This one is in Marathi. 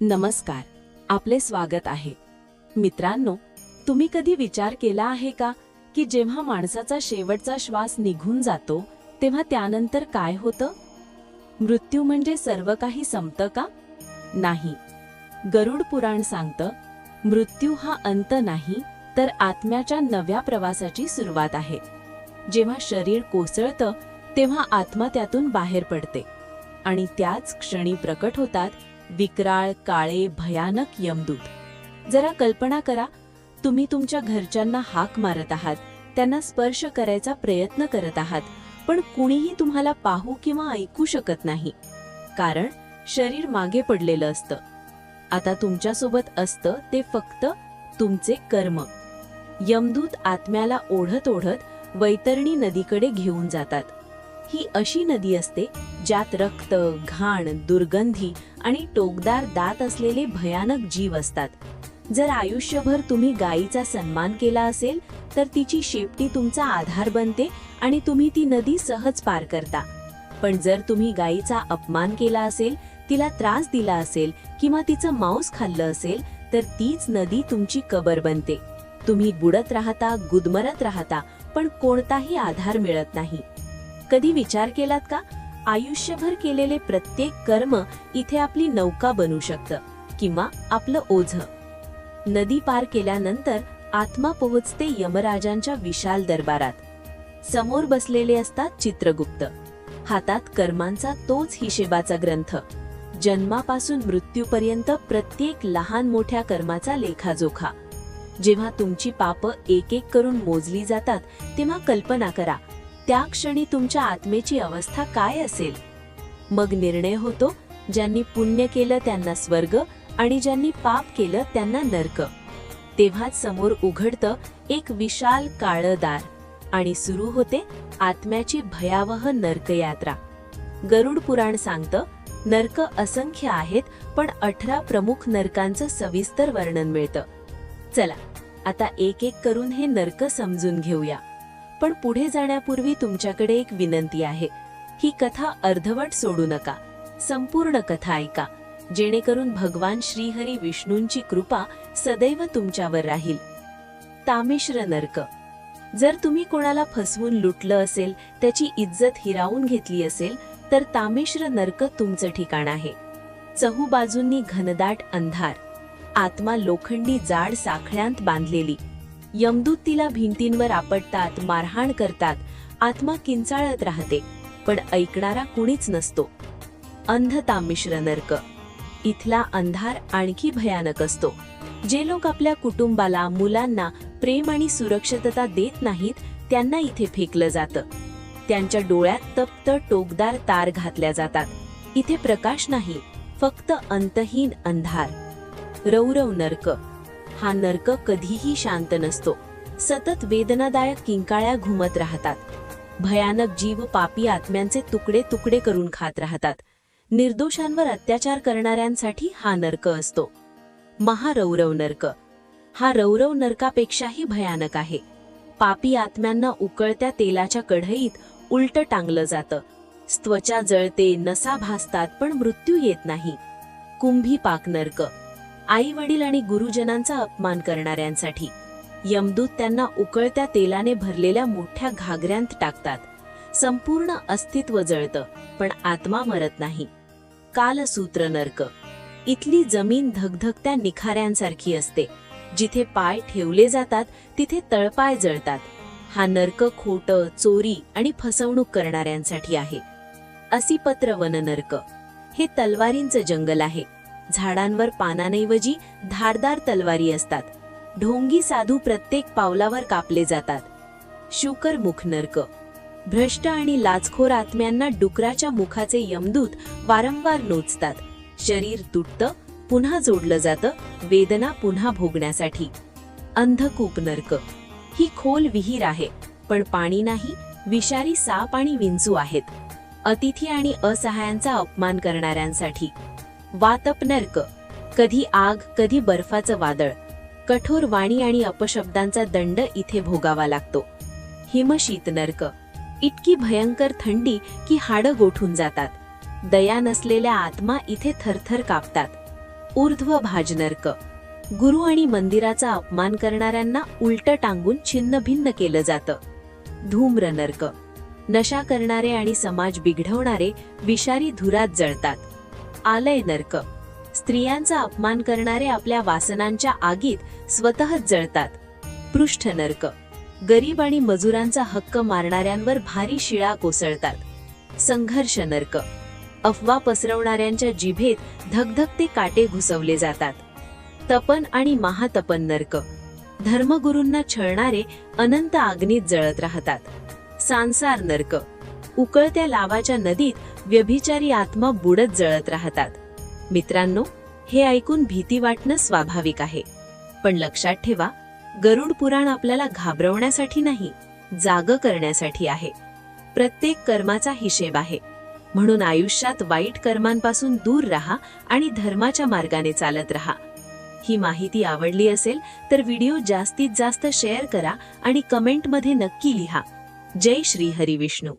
नमस्कार, आपले स्वागत आहे. मित्रांनो, तुम्ही कधी विचार केला आहे का की जेव्हा माणसाचा शेवटचा श्वास निघून जातो तेव्हा त्यानंतर काय होतं? मृत्यू म्हणजे सर्व काही संपतं का? नाही. गरुड पुराण सांगतं, मृत्यू हा अंत नाही तर आत्म्याच्या नव्या प्रवासाची सुरुवात आहे. जेव्हा शरीर कोसळतं तेव्हा आत्मा त्यातून बाहेर पडते आणि त्याच क्षणी प्रकट होतात विक्राळ, काळे, भयानक यमदूत. जरा कल्पना करा, तुम्ही तुमच्या घरच्यांना हाक मारत आहात, त्यांना स्पर्श करायचा प्रयत्न करत आहात, पण कुणीही तुम्हाला पाहू किंवा ऐकू शकत नाही, कारण शरीर मागे पडलेलं असतं. आता तुमच्यासोबत असतं ते फक्त तुमचे कर्म. यमदूत आत्म्याला ओढत ओढत वैतरणी नदीकडे घेऊन जातात. ही अशी नदी असते ज्यात रक्त, घाण, दुर्गंधी आणि टोकदार दात असलेले भयानक जीव असतात. जर आयुष्यभर तुम्ही गायीचा सन्मान केला असेल तर तिची शेपटी तुमचा आधार बनते आणि तुम्ही ती नदी सहज पार करता. पण जर तुम्ही गायीचा अपमान केला असेल, तिला त्रास दिला असेल किंवा तिचं मांस खाल्लं असेल तर तीच नदी तुमची कबर बनते. तुम्ही बुडत राहता, गुदमरत राहता, पण कोणताही आधार मिळत नाही. कधी विचार केलात का, आयुष्यभर केलेले प्रत्येक कर्म इथे आपली नौका बनू शकतं किंवा आपलं ओझं. नदी पार केल्यानंतर आत्मा पोहोचते यमराजांच्या विशाल दरबारात. समोर बसलेले असतात चित्रगुप्त. हातात कर्मांचा तोच हिशेबाचा ग्रंथ. जन्मापासून मृत्यूपर्यंत प्रत्येक लहान मोठ्या कर्माचा लेखाजोखा. जेव्हा तुमची पापं एक एक करून मोजली जातात तेव्हा कल्पना करा, त्या क्षणी तुमच्या आत्मेची अवस्था काय असेल. मग निर्णय होतो, ज्यांनी पुण्य केलं त्यांना स्वर्ग आणि ज्यांनी पाप केलं त्यांना नरक. तेव्हाच समोर उघडतं एक विशाल काळं दार आणि सुरू होते आत्म्याची भयावह नरकयात्रा. गरुड पुराण सांगतं, नरक असंख्य आहेत, पण 18 प्रमुख नरकांचं सविस्तर वर्णन मिळतं. चला आता एक एक करून हे नरक समजून घेऊया. पण पुढे जाण्यापूर्वी तुमच्याकडे एक विनंती आहे. ही कथा अर्धवट सोडू नका, संपूर्ण कथा ऐका, जेणेकरून भगवान श्रीहरी विष्णूंची कृपा सदैव तुमच्यावर राहील. तामिश्र नरक. जर तुम्ही कोणाला फसवून लुटलं असेल, त्याची इज्जत हिरावून घेतली असेल तर तामिश्र नरक तुमचं ठिकाण आहे. चहूबाजूंनी घनदाट अंधार, आत्मा लोखंडी जाड साखळ्यांत बांधलेली. यमदूत तिला भिंतींवर आपटतात, मारहाण करतात. आत्मा किंचाळत राहते, पण ऐकणारा कुणीच नसतो. अंध तामिश्र नरक. इथला अंधार आणखी भयानक असतो. जे लोक आपल्या कुटुंबाला, मुलांना प्रेम आणि सुरक्षितता देत नाहीत त्यांना इथे फेकलं जातं. त्यांच्या डोळ्यात तप्त टोकदार तार घातल्या जातात. इथे प्रकाश नाही, फक्त अंतहीन अंधार. रौरव नरक. हा नरक कधीही शांत नसतो. सतत वेदनादायक किंकाळ्या घुमत राहतात. भयानक जीव पापी आत्म्यांचे तुकडे तुकडे करून खात राहतात. निर्दोषांवर अत्याचार करणाऱ्यांसाठी हा नरक असतो. महारौरव नरक. हा रौरव नरकापेक्षाही भयानक आहे. पापी आत्म्यांना उकळत्या तेलाच्या कढईत उलट टांगलं जातं. त्वचा जळते, नसा भासतात, पण मृत्यू येत नाही. कुंभी पाक नरक. आई वडील आणि गुरुजनांचा अपमान करणाऱ्यांसाठी. यमदूत त्यांना उकळत्या तेलाने भरलेल्या मोठ्या घागऱ्यांत टाकतात. संपूर्ण अस्तित्व जळतं, पण आत्मा मरत नाही. कालसूत्र नरक. इथली जमीन धगधगत्या निखाऱ्यांसारखी असते. जिथे पाय ठेवले जातात तिथे तळपाय जळतात. हा नरक खोटं, चोरी आणि फसवणूक करणाऱ्यांसाठी आहे. असिपत्र वन नरक. हे तलवारींचं जंगल आहे. झाडांवर पानांऐवजी धारदार तलवारी असतात. ढोंगी साधू प्रत्येक पावलावर कापले जातात. शूकर मुख नरक. भ्रष्ट आणि लाचखोर आत्म्यांना डुकराच्या मुखाचे यमदूत वारंवार नोचतात. शरीर तुटतं, पुन्हा जोडलं जातं, वेदना पुन्हा भोगण्यासाठी. अंधकूप नरक. ही खोल विहीर आहे, पण पाणी नाही. विषारी साप आणि विंचू आहेत. अतिथी आणि असहायांचा अपमान करणाऱ्यांसाठी. वातप नरक. कधी आग, कधी बर्फाचं वादळ. कठोर वाणी आणि अपशब्दांचा दंड इथे भोगावा लागतो. हिमशीत नरक. इतकी भयंकर थंडी की हाडं गोठून जातात. दया नसलेल्या आत्मा इथे थरथर कापतात. ऊर्ध्व भाज नरक, गुरु आणि मंदिराचा अपमान करणाऱ्यांना उलट टांगून छिन्नभिन्न केलं जातं. धूम्र नरक, नशा करणारे आणि समाज बिघडवणारे विषारी धुरात जळतात. आलय नरक, स्त्रियांचा अपमान करणारे आपल्या वासनांच्या आगीत स्वतःच जळतात. पृष्ठ नरक, गरीब आणि मजुरांचा हक्क मारणाऱ्यांवर भारी शिळा कोसळतात. संघर्ष नरक, अफवा पसरवणाऱ्यांच्या जिभेत धगधगते काटे घुसवले जातात. तपन आणि महातपन नरक, धर्मगुरूंना छळणारे अनंत आग्नीत जळत राहतात. सांसार नरक, उकळत्या लावाच्या नदीत व्यभिचारी आत्मा बुडत जळत राहतात. मित्रांनो, हे ऐकून भीती वाटणं स्वाभाविक आहे, पण लक्षात ठेवा, गरुड पुराण आपल्याला घाबरवण्यासाठी नाही, जाग करण्यासाठी आहे. प्रत्येक कर्माचा हिशेब आहे, म्हणून आयुष्यात वाईट कर्मांपासून दूर राहा आणि धर्माच्या मार्गाने चालत राहा. ही माहिती आवडली असेल तर व्हिडिओ जास्तीत जास्त शेअर करा आणि कमेंटमध्ये नक्की लिहा. जय श्री हरी विष्णू.